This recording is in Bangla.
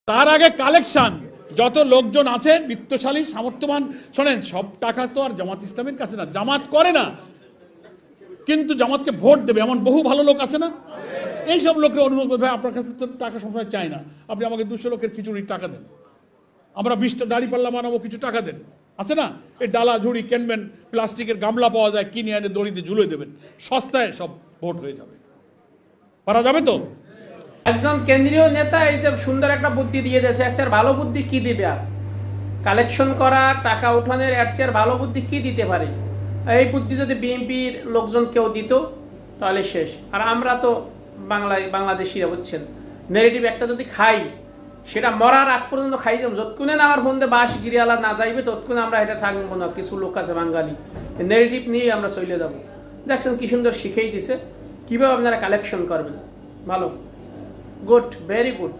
তার আগে কালেকশন। যত লোকজন আছে বিত্তশালী সামর্থ্যবান, শোনেন, সব টাকা তো আর জামাত ইসলামের কাছে না, জামাত করে না, কিন্তু জামাতকে ভোট দেবে এমন বহু ভালো লোক আছে না? এইসব লোকের অনুরোধ, ভাই আপনার কাছে তো টাকা সবসময় চাই না, আপনি আমাকে 200 লোকের খিচুড়ির টাকা দেন, আমরা 20টা দাঁড়িপাল্লা বানাবো, কিছু টাকা দেন, আছে না? এই ডালা ঝুড়ি কিনবেন, প্লাস্টিকের গামলা পাওয়া যায়, কিনে এনে দড়িতে ঝুলে দেবেন, সস্তায় সব ভোট হয়ে যাবে। পারা যাবে তো? একজন কেন্দ্রীয় নেতা এই যে সুন্দর একটা বুদ্ধি দিয়ে দিয়েছে, এর ভালো বুদ্ধি কি দিবে? আর কালেকশন করা, টাকা উঠানোর এর ভালো বুদ্ধি কি দিতে পারে? এই বুদ্ধি যদি বিএনপির লোকজন কেউ দিত তাহলে শেষ। আর আমরা তো বাংলাদেশিরা, বুঝছেন, নেগেটিভ একটা যদি খাই, সেটা মরার আগ পর্যন্ত খাই যাব। যতক্ষণে না আমার বন্ধে বাস গিরিয়ালা না যাইবে ততক্ষণে আমরা এটা থাকবো না। কিছু লোক আছে বাঙালি, নেগেটিভ নিয়ে আমরা চলে যাব। দেখছেন কি সুন্দর শিখেই দিছে কিভাবে আপনারা কালেকশন করবেন। ভালো, গুড, ভেরি গুড।